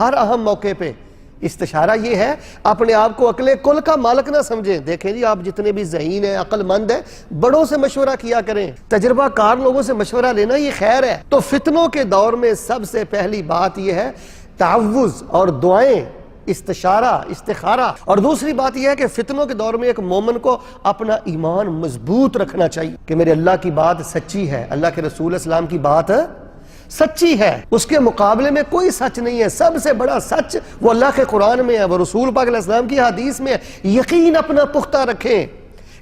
ہر اہم موقع پہ استشارہ یہ ہے اپنے آپ کو عقل کل کا مالک نہ سمجھیں. دیکھیں جی، آپ جتنے بھی ذہین ہیں، عقل مند ہیں، بڑوں سے مشورہ کیا کریں، تجربہ کار لوگوں سے مشورہ لینا یہ خیر ہے. تو فتنوں کے دور میں سب سے پہلی بات یہ ہے تعوذ اور دعائیں، استشارہ، استخارہ. اور دوسری بات یہ ہے کہ فتنوں کے دور میں ایک مومن کو اپنا ایمان مضبوط رکھنا چاہیے کہ میرے اللہ کی بات سچی ہے، اللہ کے رسول اسلام کی بات سچی ہے، اس کے مقابلے میں کوئی سچ نہیں ہے. سب سے بڑا سچ وہ اللہ کے قرآن میں ہے، وہ رسول پاک علیہ السلام کی حدیث میں ہے. یقین اپنا پختہ رکھیں.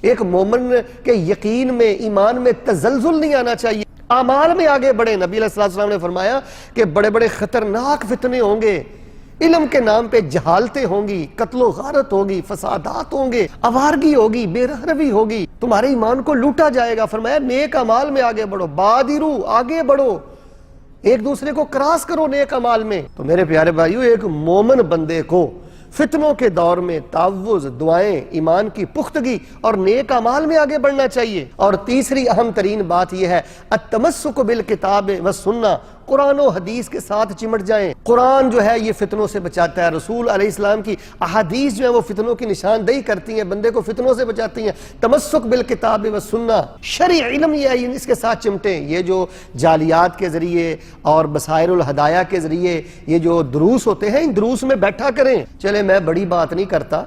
ایک مومن کے یقین میں، ایمان میں تزلزل نہیں آنا چاہیے. اعمال میں آگے بڑھیں. نبی علیہ السلام نے فرمایا کہ بڑے بڑے خطرناک فتنے ہوں گے، علم کے نام پہ جہالتیں ہوں گی، قتل و غارت ہوگی، فسادات ہوں گے، آوارگی ہوگی، بے رحمی ہوگی، تمہارے ایمان کو لوٹا جائے گا. فرمایا نیک اعمال میں آگے بڑھو، بادرو، آگے بڑھو، ایک دوسرے کو کراس کرو نیک اعمال میں. تو میرے پیارے بھائیو، ایک مومن بندے کو فتنوں کے دور میں تعوذ، دعائیں، ایمان کی پختگی اور نیک اعمال میں آگے بڑھنا چاہیے. اور تیسری اہم ترین بات یہ ہے التمسک بالکتاب والسنہ، قرآن و حدیث کے ساتھ چمٹ جائیں. قرآن جو ہے یہ فتنوں سے بچاتا ہے، رسول علیہ السلام کی احادیث جو ہے وہ فتنوں کی نشاندہی کرتی ہیں، بندے کو فتنوں سے بچاتی ہیں. تمسک بالکتاب والسنہ، شرعی علم یہ ہے، اس کے ساتھ چمٹیں. یہ جو جالیات کے ذریعے اور بصائر الہدایہ کے ذریعے یہ جو دروس ہوتے ہیں، ان دروس میں بیٹھا کریں. چلے میں بڑی بات نہیں کرتا،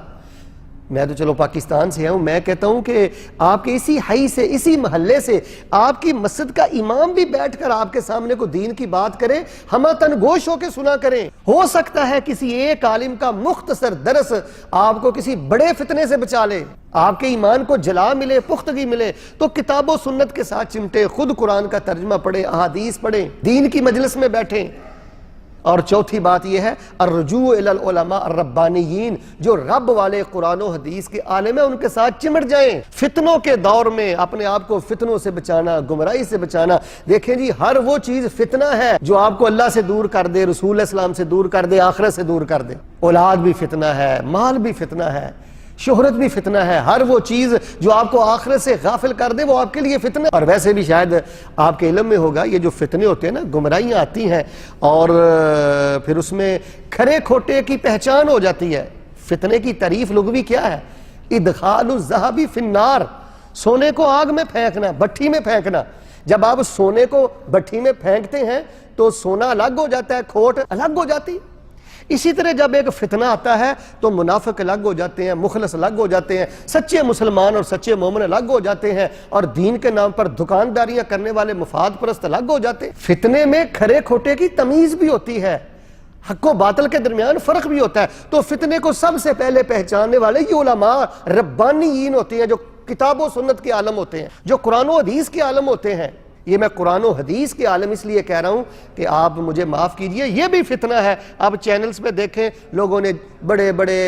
میں تو چلو پاکستان سے ہوں، میں کہتا ہوں کہ آپ کے اسی حی سے، اسی محلے سے آپ کی مسجد کا امام بھی بیٹھ کر آپ کے سامنے کو دین کی بات کرے، ہمہ تنگوش ہو کے سنا کریں. ہو سکتا ہے کسی ایک عالم کا مختصر درس آپ کو کسی بڑے فتنے سے بچا لے، آپ کے ایمان کو جلا ملے، پختگی ملے. تو کتاب و سنت کے ساتھ چمٹے، خود قرآن کا ترجمہ پڑھیں، احادیث پڑھیں، دین کی مجلس میں بیٹھیں. اور چوتھی بات یہ ہے الرجوع الی العلماء الربانیین، جو رب والے قرآن و حدیث کے عالم ہیں، ان کے ساتھ چمٹ جائیں. فتنوں کے دور میں اپنے آپ کو فتنوں سے بچانا، گمراہی سے بچانا. دیکھیں جی، ہر وہ چیز فتنہ ہے جو آپ کو اللہ سے دور کر دے، رسول اسلام سے دور کر دے، آخرت سے دور کر دے. اولاد بھی فتنہ ہے، مال بھی فتنہ ہے، شہرت بھی فتنہ ہے. ہر وہ چیز جو آپ کو آخرت سے غافل کر دے وہ آپ کے لیے فتنہ. اور ویسے بھی شاید آپ کے علم میں ہوگا، یہ جو فتنے ہوتے ہیں نا، گمراہیاں آتی ہیں اور پھر اس میں کھرے کھوٹے کی پہچان ہو جاتی ہے. فتنے کی تعریف لغوی کیا ہے؟ ادخال الذهب فی النار، سونے کو آگ میں پھینکنا، بھٹی میں پھینکنا. جب آپ سونے کو بھٹی میں پھینکتے ہیں تو سونا الگ ہو جاتا ہے، کھوٹ الگ ہو جاتی. اسی طرح جب ایک فتنہ آتا ہے تو منافق الگ ہو جاتے ہیں، مخلص الگ ہو جاتے ہیں، سچے مسلمان اور سچے مومن الگ ہو جاتے ہیں، اور دین کے نام پر دکانداریاں کرنے والے مفاد پرست الگ ہو جاتے ہیں. فتنے میں کھرے کھوٹے کی تمیز بھی ہوتی ہے، حق و باطل کے درمیان فرق بھی ہوتا ہے. تو فتنے کو سب سے پہلے پہچاننے والے یہ علماء ربانیین ہوتے ہیں، جو کتاب و سنت کے عالم ہوتے ہیں، جو قرآن و حدیث کے عالم ہوتے ہیں. یہ میں قرآن و حدیث کے عالم اس لیے کہہ رہا ہوں کہ آپ مجھے معاف کیجئے، یہ بھی فتنہ ہے. آپ چینلز پہ دیکھیں، لوگوں نے بڑے بڑے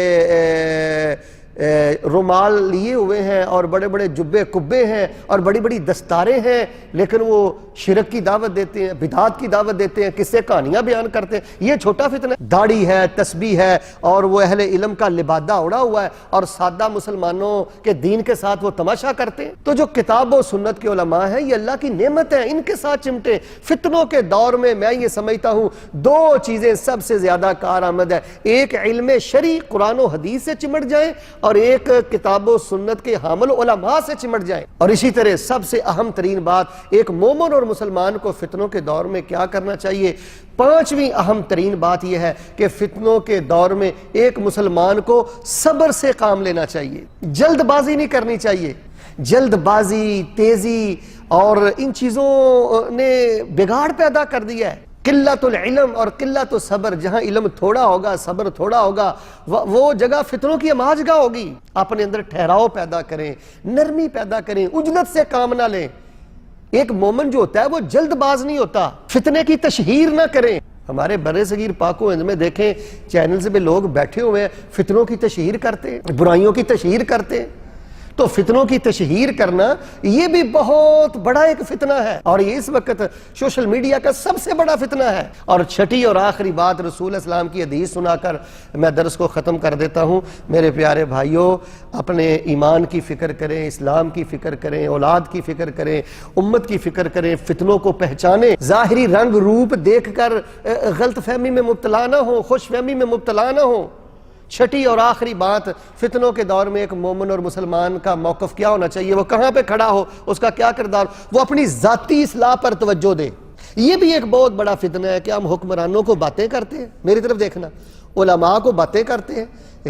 رومال لیے ہوئے ہیں اور بڑے بڑے جبے کبے ہیں اور بڑی بڑی دستاریں ہیں، لیکن وہ شرک کی دعوت دیتے ہیں، بدعات کی دعوت دیتے ہیں، قصے کہانیاں بیان کرتے ہیں. یہ چھوٹا فتنہ. داڑھی ہے، تسبیح ہے، اور وہ اہل علم کا لبادہ اڑا ہوا ہے، اور سادہ مسلمانوں کے دین کے ساتھ وہ تماشا کرتے ہیں. تو جو کتاب و سنت کے علماء ہیں، یہ اللہ کی نعمت ہے، ان کے ساتھ چمٹے. فتنوں کے دور میں میں یہ سمجھتا ہوں دو چیزیں سب سے زیادہ کارآمد ہے. ایک علم شرعی قرآن و حدیث سے چمٹ جائیں، اور ایک کتاب و سنت کے حامل علماء سے چمٹ جائیں. اور اسی طرح سب سے اہم ترین بات، ایک مومن اور مسلمان کو فتنوں کے دور میں کیا کرنا چاہیے. پانچویں اہم ترین بات یہ ہے کہ فتنوں کے دور میں ایک مسلمان کو صبر سے کام لینا چاہیے، جلد بازی نہیں کرنی چاہیے. جلد بازی، تیزی اور ان چیزوں نے بگاڑ پیدا کر دیا ہے. قلت العلم اور قلت الصبر، جہاں علم تھوڑا ہوگا، صبر تھوڑا ہوگا، وہ جگہ فتنوں کی اماج گاہ ہوگی. اپنے اندر ٹھہراؤ پیدا کریں، نرمی پیدا کریں، عجلت سے کام نہ لیں. ایک مومن جو ہوتا ہے وہ جلد باز نہیں ہوتا، فتنے کی تشہیر نہ کریں. ہمارے برِ صغیر پاک و ہند میں دیکھیں، چینلز پہ لوگ بیٹھے ہوئے ہیں، فتنوں کی تشہیر کرتے ہیں، برائیوں کی تشہیر کرتے ہیں. تو فتنوں کی تشہیر کرنا یہ بھی بہت بڑا ایک فتنہ ہے، اور یہ اس وقت سوشل میڈیا کا سب سے بڑا فتنہ ہے۔ اور چھٹی اور آخری بات رسول اسلام کی حدیث سنا کر میں درس کو ختم کر دیتا ہوں۔ میرے پیارے بھائیوں، اپنے ایمان کی فکر کریں، اسلام کی فکر کریں، اولاد کی فکر کریں، امت کی فکر کریں، فتنوں کو پہچانیں، ظاہری رنگ روپ دیکھ کر غلط فہمی میں مبتلا نہ ہوں، خوش فہمی میں مبتلا نہ ہوں۔ چھٹی اور آخری بات، فتنوں کے دور میں ایک مومن اور مسلمان کا موقف کیا ہونا چاہیے، وہ کہاں پہ کھڑا ہو، اس کا کیا کردار، وہ اپنی ذاتی اصلاح پر توجہ دے۔ یہ بھی ایک بہت بڑا فتنہ ہے کہ ہم حکمرانوں کو باتیں کرتے ہیں، میری طرف دیکھنا، علماء کو باتیں کرتے ہیں،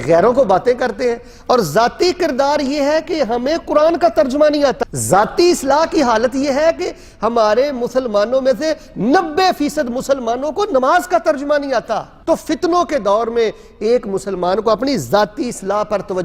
غیروں کو باتیں کرتے ہیں، اور ذاتی کردار یہ ہے کہ ہمیں قرآن کا ترجمہ نہیں آتا۔ ذاتی اصلاح کی حالت یہ ہے کہ ہمارے مسلمانوں میں سے 90% مسلمانوں کو نماز کا ترجمہ نہیں آتا۔ تو فتنوں کے دور میں ایک مسلمان کو اپنی ذاتی اصلاح پر توجہ